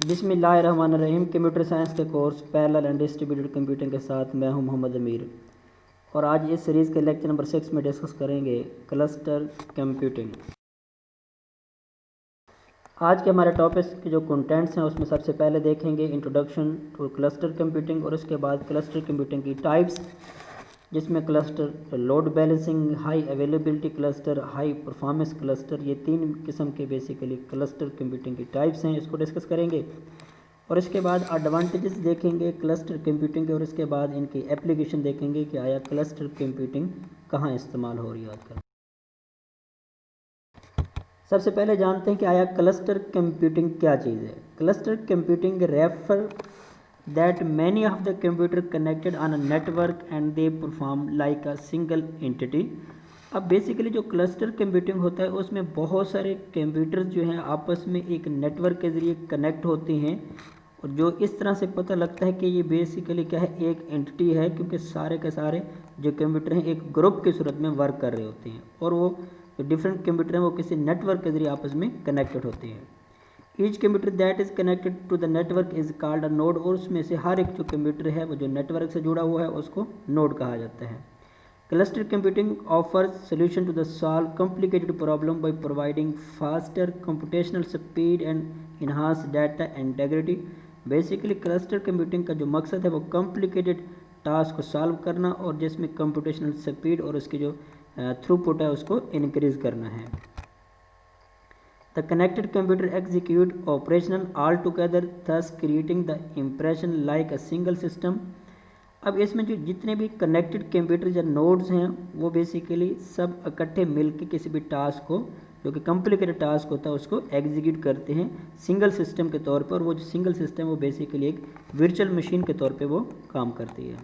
बिस्मिल्लाहिर्रहमानिर्रहीम। Computer science के course parallel and distributed computing के साथ मैं हूं मोहम्मद अमीर और आज इस सीरीज़ के लेक्चर नंबर 6 में डिस्कस करेंगे क्लस्टर कंप्यूटिंग। आज के हमारे टॉपिक्स के जो कंटेंट्स हैं उसमें सबसे पहले देखेंगे इंट्रोडक्शन टू क्लस्टर कंप्यूटिंग और उसके बाद क्लस्टर कंप्यूटिंग की टाइप्स, जिसमें cluster load balancing, high availability cluster, high performance cluster, ये 3 किस्म के बेसिकली क्लस्टर कंप्यूटिंग की टाइप्स हैं, इसको डिस्कस करेंगे। और इसके बाद एडवांटेजेस देखेंगे क्लस्टर कंप्यूटिंग के और इसके बाद इनकी एप्लीकेशन देखेंगे कि आया क्लस्टर कंप्यूटिंग कहाँ इस्तेमाल हो रही है आजकल। सबसे पहले जानते हैं कि आया क्लस्टर कंप्यूटिंग क्या चीज़ है। Cluster computing refer that many of the computer connected on a network and they perform like a single entity। अब बेसिकली जो क्लस्टर कंप्यूटिंग होता है उसमें बहुत सारे कंप्यूटर जो हैं आपस में एक नेटवर्क के ज़रिए कनेक्ट होते हैं और जो इस तरह से पता लगता है कि ये बेसिकली क्या है, एक एंटिटी है, क्योंकि सारे के सारे जो कंप्यूटर हैं एक ग्रुप की सूरत में वर्क कर रहे होते हैं और वो जो डिफरेंट कंप्यूटर हैं वो किसी नेटवर्क के ज़रिए आपस में कनेक्टेड होते हैं। Each computer that is connected to the network is called a node, और उसमें से हर एक जो कंप्यूटर है वो जो नेटवर्क से जुड़ा हुआ है उसको नोड कहा जाता है। Cluster computing offers solution to the solve complicated problem by providing faster computational speed and enhance data integrity. Basically cluster computing का जो मकसद है वो कॉम्प्लिकेटेड टास्क को सॉल्व करना और जिसमें कंप्यूटेशनल स्पीड और उसकी जो थ्रूपुट है उसको इनक्रीज़ करना है। The connected computer execute operation all together, thus creating the impression like a single system। अब इसमें जो जितने भी कनेक्टेड कंप्यूटर या नोड्स हैं वो बेसिकली सब इकट्ठे मिलकर किसी भी टास्क को, जो कि कॉम्प्लिकेटेड टास्क होता है, उसको एग्जीक्यूट करते हैं सिंगल सिस्टम के तौर पर। और वो जो सिंगल सिस्टम वो बेसिकली एक वर्चुअल मशीन के तौर पे वो काम करती है।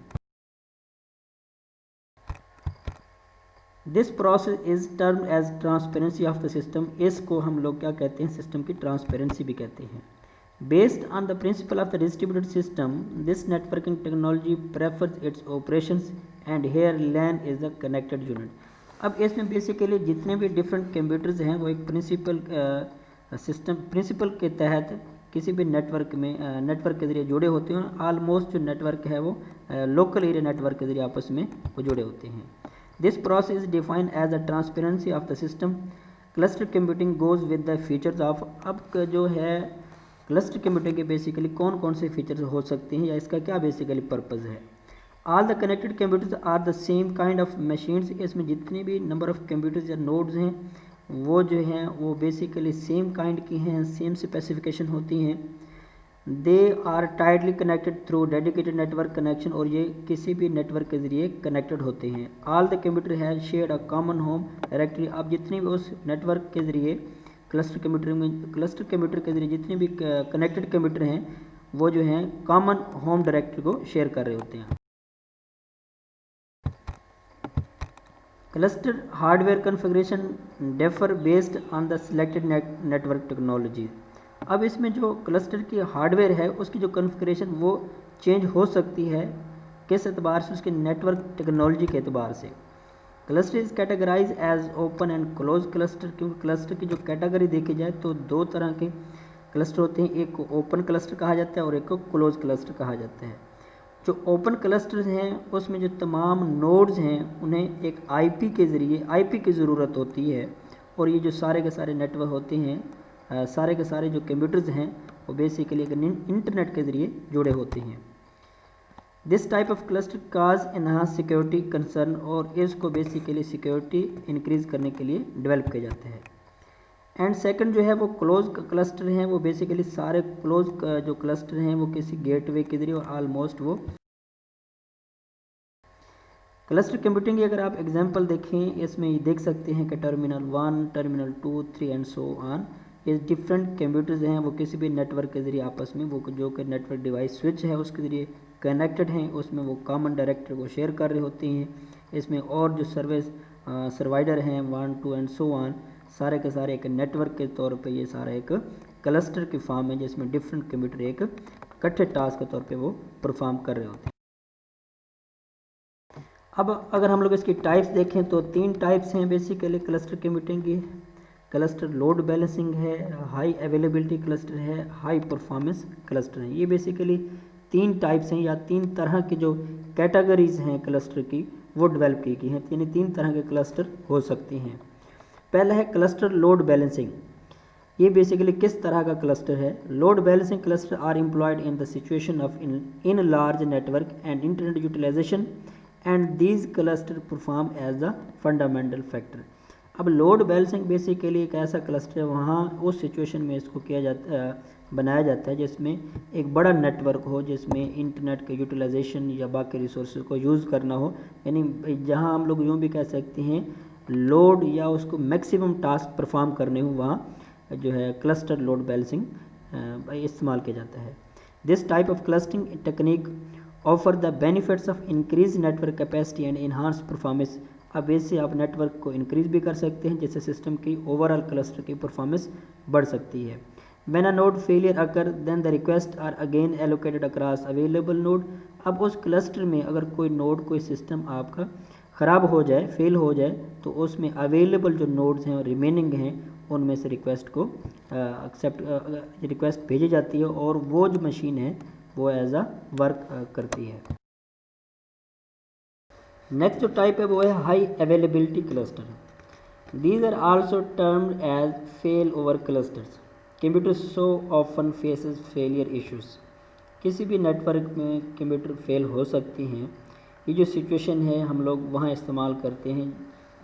This process is term as transparency of the system. इसको हम लोग क्या कहते हैं, सिस्टम की ट्रांसपेरेंसी भी कहते हैं। Based on the principle of the distributed system, this networking technology prefers its operations and here LAN is the connected unit. अब इसमें बेसिकली जितने भी डिफरेंट कंप्यूटर्स हैं वो एक प्रिंसिपल के तहत किसी भी नेटवर्क के ज़रिए जुड़े होते हैं। ऑलमोस्ट जो नेटवर्क है वो लोकल एरिया नेटवर्क के ज़रिए आपस में वो जुड़े होते हैं। This process is defined as the transparency of the system। Cluster computing goes with the features of। अब जो है क्लस्टर कंप्यूटिंग के बेसिकली कौन कौन से फीचर्स हो सकते हैं या इसका क्या बेसिकली पर्पज़ है। All the connected computers are the same kind of machines. इसमें जितने भी नंबर ऑफ़ कंप्यूटर्स या नोड्स हैं वो जो हैं वो बेसिकली सेम काइंड की हैं, सेम स्पेसिफिकेशन होती हैं। They are tightly connected through dedicated network connection, और ये किसी भी नेटवर्क के ज़रिए कनेक्टेड होते हैं। All the computer has shared a common home directory. अब जितने भी उस नेटवर्क के ज़रिए क्लस्टर कंप्यूटर के ज़रिए जितने भी कनेक्टेड कंप्यूटर हैं वो जो हैं कॉमन होम डायरेक्टरी को शेयर कर रहे होते हैं। Cluster hardware configuration differ based on the selected network technology. अब इसमें जो क्लस्टर की हार्डवेयर है उसकी जो कन्फिगरेशन वो चेंज हो सकती है, किस एतबार से, उसके नेटवर्क टेक्नोलॉजी के एतबार से। Cluster is categorise as open and close cluster, क्योंकि क्लस्टर की जो कैटेगरी देखी जाए तो दो तरह के क्लस्टर होते हैं, एक को ओपन क्लस्टर कहा जाता है और एक को क्लोज क्लस्टर कहा जाता है। जो ओपन क्लस्टर्स हैं उसमें जो तमाम नोड्स हैं उन्हें एक आईपी के ज़रिए आईपी की ज़रूरत होती है और ये जो सारे के सारे नेटवर्क होते हैं, सारे के सारे जो कंप्यूटर्स हैं वो बेसिकली एक इंटरनेट के ज़रिए जुड़े होते हैं। This type of cluster cause enhance security concern, और इसको बेसिकली सिक्योरिटी इंक्रीज़ करने के लिए डेवलप किया जाता है। एंड सेकंड जो है वो क्लोज क्लस्टर हैं, वो बेसिकली सारे क्लोज जो क्लस्टर हैं वो किसी गेटवे के ज़रिए और ऑलमोस्ट वो क्लस्टर कंप्यूटिंग की अगर आप एग्जांपल देखें इसमें देख सकते हैं कि terminal 1, terminal 2, 3 and so on, ये डिफरेंट कंप्यूटर्स हैं वो किसी भी नेटवर्क के ज़रिए आपस में वो जो कि नेटवर्क डिवाइस स्विच है उसके ज़रिए कनेक्टेड हैं, उसमें वो कॉमन डायरेक्टरी को शेयर कर रहे होते हैं। इसमें और जो सर्विस सर्वाइडर हैं 1, 2 एंड सो ऑन, सारे के सारे एक नेटवर्क के तौर पे ये सारा एक क्लस्टर की फॉर्म है जिसमें डिफरेंट कंप्यूटर एक इकट्ठे टास्क के तौर पे वो परफॉर्म कर रहे होते हैं। अब अगर हम लोग इसकी टाइप्स देखें तो 3 टाइप्स हैं बेसिकली क्लस्टर कंप्यूटिंग की। क्लस्टर लोड बैलेंसिंग है, हाई अवेलेबिलिटी क्लस्टर है, हाई परफॉर्मेंस क्लस्टर है। ये बेसिकली 3 टाइप्स हैं या 3 तरह की जो कैटेगरीज हैं क्लस्टर की वो डेवलप की गई हैं, यानी 3 तरह के क्लस्टर हो सकती हैं। पहला है क्लस्टर लोड बैलेंसिंग। ये बेसिकली किस तरह का क्लस्टर है? Load balancing cluster are employed in the situation of in large network and internet utilisation and these cluster perform as the fundamental factor. अब लोड बैलेंसिंग बेसिकली एक ऐसा क्लस्टर है, वहाँ उस सिचुएशन में इसको किया जाता बनाया जाता है जिसमें एक बड़ा नेटवर्क हो, जिसमें इंटरनेट के यूटिलाइजेशन या बाकी रिसोर्सेज को यूज़ करना हो, यानी जहाँ हम लोग यूँ भी कह सकते हैं लोड या उसको मैक्सिमम टास्क परफॉर्म करने हो, वहाँ जो है क्लस्टर लोड बैलेंसिंग इस्तेमाल किया जाता है। This type of clustering technique offer the benefits of increase network capacity and enhance performance. अब इससे आप नेटवर्क को इंक्रीज भी कर सकते हैं, जिससे सिस्टम की ओवरऑल क्लस्टर की परफॉर्मेंस बढ़ सकती है। When a node failure occur, then the requests are again allocated across available node। अब उस क्लस्टर में अगर कोई नोड, कोई सिस्टम आपका ख़राब हो जाए, फेल हो जाए, तो उसमें अवेलेबल जो नोड्स हैं और रिमेनिंग हैं उनमें से रिक्वेस्ट को रिक्वेस्ट भेजी जाती है और वो जो मशीन है वो एज अ वर्क करती है। नेक्स्ट जो टाइप है वो है high availability cluster. These are also termed as fail over clusters. Computer so often faces failure issues. किसी भी नेटवर्क में कंप्यूटर फेल हो सकती हैं। ये जो सिचुएशन है हम लोग वहाँ इस्तेमाल करते हैं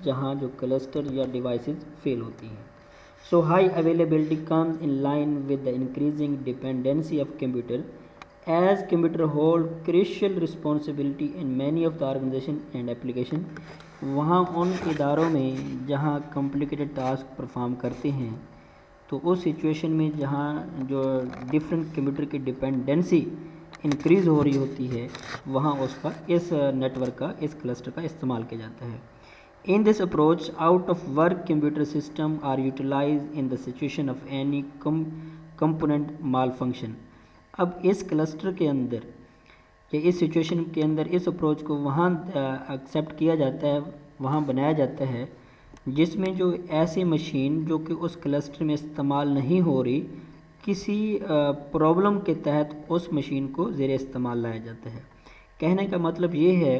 जहाँ जो क्लस्टर या डिवाइसेस फेल होती हैं। So high availability comes in line with the increasing dependency of computer as computer hold crucial responsibility in many of the organization and application। वहाँ उन इदारों में जहाँ कॉम्प्लिकेटेड टास्क परफॉर्म करते हैं, तो उस सिचुएशन में जहाँ जो डिफरेंट कंप्यूटर की डिपेंडेंसी इंक्रीज़ हो रही होती है, वहाँ उसका इस नेटवर्क का, इस क्लस्टर का इस्तेमाल किया जाता है। In this approach, out of work computer system are utilized in the situation of any component malfunction। अब इस क्लस्टर के अंदर या इस सिचुएशन के अंदर इस अप्रोच को वहाँ एक्सेप्ट किया जाता है, वहाँ बनाया जाता है जिसमें जो ऐसी मशीन जो कि उस क्लस्टर में इस्तेमाल नहीं हो रही, किसी प्रॉब्लम के तहत उस मशीन को ज़ेरे इस्तेमाल लाया जाता है। कहने का मतलब ये है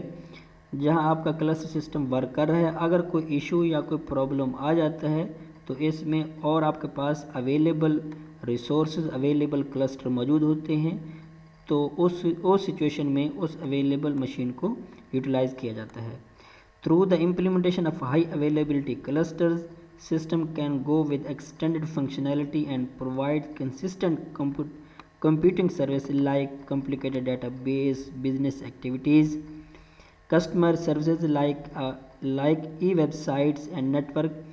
जहाँ आपका क्लस्टर सिस्टम वर्क कर रहा है, अगर कोई इशू या कोई प्रॉब्लम आ जाता है तो इसमें और आपके पास अवेलेबल रिसोर्सेज, अवेलेबल क्लस्टर मौजूद होते हैं, तो उस सिचुएशन में उस अवेलेबल मशीन को यूटिलाइज़ किया जाता है। Through the implementation of high availability clusters, system can go with extended functionality and provide consistent computing service like complicated database business activities, customer services like E websites and network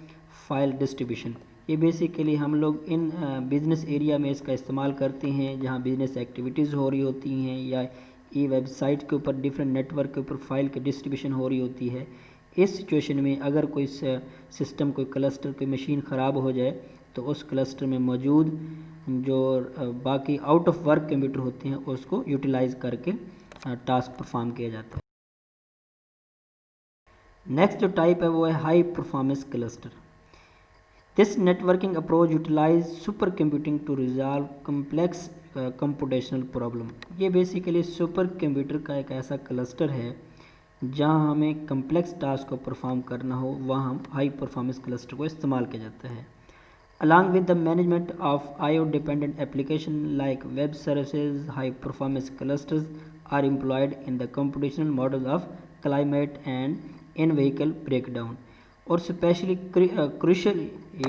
file distribution. ये basically हम लोग इन business area में इसका इस्तेमाल करते हैं जहाँ business activities हो रही होती हैं या ई वेबसाइट के ऊपर डिफरेंट नेटवर्क के ऊपर फाइल की डिस्ट्रीब्यूशन हो रही होती है। इस सिचुएशन में अगर कोई सिस्टम, कोई क्लस्टर, कोई मशीन ख़राब हो जाए तो उस क्लस्टर में मौजूद जो बाकी आउट ऑफ वर्क कंप्यूटर होते हैं उसको यूटिलाइज़ करके टास्क परफॉर्म किया जाता है। नेक्स्ट जो टाइप है वो है high performance cluster. This networking approach utilise super computing to resolve complex computational problem. ये बेसिकली सुपर कंप्यूटर का एक ऐसा क्लस्टर है जहाँ हमें कम्प्लेक्स टास्क को परफॉर्म करना हो, वहाँ हम हाई परफॉर्मेंस क्लस्टर को इस्तेमाल किया जाता है। Along with the management of IO dependent application like web services, high performance clusters are employed in the computational model of climate and in vehicle breakdown. और स्पेशली क्रूशियल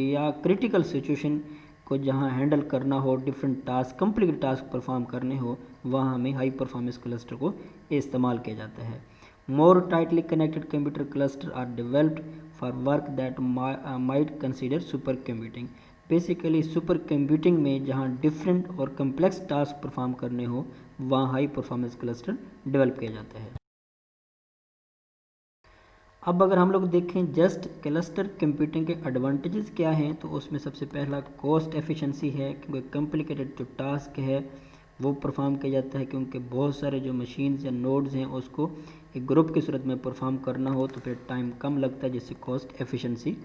या critical situation को जहाँ handle करना हो, different task, complicated task perform करने हो, वहाँ हमें हाई परफॉर्मेंस क्लस्टर को इस्तेमाल किया जाता है। More tightly connected computer cluster are developed for work that might consider super computing. Basically super computing में जहाँ डिफरेंट और कम्प्लेक्स टास्क परफॉर्म करने हो, वहाँ हाई परफॉर्मेंस क्लस्टर डेवलप किया जाता है। अब अगर हम लोग देखें जस्ट क्लस्टर कंप्यूटिंग के एडवांटेजेस क्या हैं, तो उसमें सबसे पहला कॉस्ट एफिशिएंसी है, क्योंकि कॉम्प्लिकेटेड जो टास्क है वो परफॉर्म किया जाता है, क्योंकि बहुत सारे जो मशीन्स या नोड्स हैं उसको एक ग्रुप की सूरत में परफॉर्म करना हो तो फिर टाइम कम लगता है, जिससे कॉस्ट एफिशिएंसी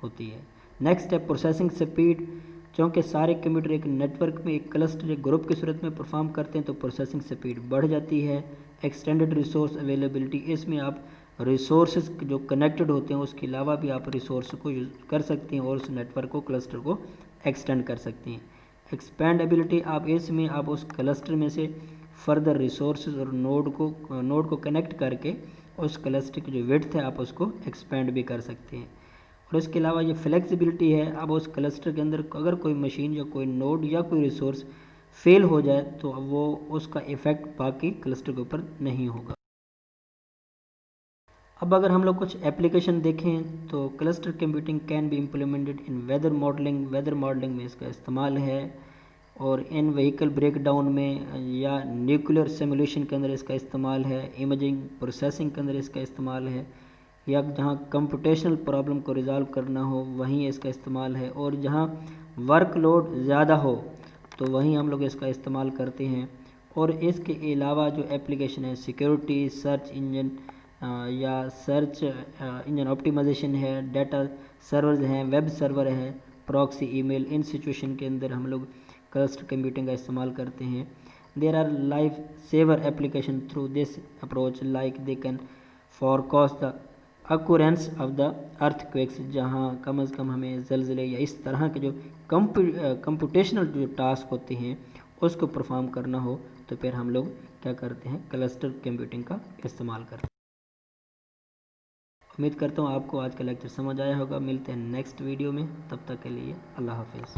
होती है। नेक्स्ट है प्रोसेसिंग स्पीड। क्योंकि सारे कंप्यूटर एक नेटवर्क में एक क्लस्टर एक ग्रुप की सूरत में परफॉर्म करते हैं तो प्रोसेसिंग स्पीड बढ़ जाती है। एक्सटेंडेड रिसोर्स अवेलेबिलिटी, इसमें आप रिसोर्सेज जो कनेक्टेड होते हैं उसके अलावा भी आप रिसोर्स को यूज़ कर सकते हैं और उस नेटवर्क को क्लस्टर को एक्सटेंड कर सकते हैं। एक्सपेंडेबिलिटी, आप इसमें आप उस क्लस्टर में से फर्दर रिसोर्सेज और नोड को कनेक्ट करके उस क्लस्टर की जो विड्थ है आप उसको एक्सपेंड भी कर सकते हैं। और इसके अलावा ये फ्लेक्सिबिलिटी है, अब उस क्लस्टर के अंदर अगर कोई मशीन या कोई नोड या कोई रिसोर्स फेल हो जाए तो वो उसका इफ़ेक्ट बाकी क्लस्टर के ऊपर नहीं होगा। अब अगर हम लोग कुछ एप्लीकेशन देखें तो cluster computing can be implemented in weather modelling में इसका इस्तेमाल है, और इन व्हीकल ब्रेकडाउन में या न्यूक्लियर सिमुलेशन के अंदर इसका इस्तेमाल है, इमेजिंग प्रोसेसिंग के अंदर इसका इस्तेमाल है, या जहाँ कंप्यूटेशनल प्रॉब्लम को रिजॉल्व करना हो वहीं इसका इस्तेमाल है, और जहाँ वर्कलोड ज़्यादा हो तो वहीं हम लोग इसका इस्तेमाल करते हैं। और इसके अलावा जो एप्लीकेशन है सिक्योरिटी, सर्च इंजन या सर्च इंजन ऑप्टिमाइजेशन है, डाटा सर्वर्स हैं, वेब सर्वर है, प्रॉक्सी ईमेल, इन सिचुएशन के अंदर हम लोग क्लस्टर कंप्यूटिंग का इस्तेमाल करते हैं। There are life saver application through this approach like they can forecast the occurrence of the earthquakes, जहाँ कम से कम हमें ज़लज़ले या इस तरह के जो कंप्यूटेशनल जो टास्क होते हैं उसको परफॉर्म करना हो तो फिर हम लोग क्या करते हैं, क्लस्टर कंप्यूटिंग का इस्तेमाल करते हैं। उम्मीद करता हूँ आपको आज का लेक्चर समझ आया होगा। मिलते हैं नेक्स्ट वीडियो में, तब तक के लिए अल्लाह हाफिज़।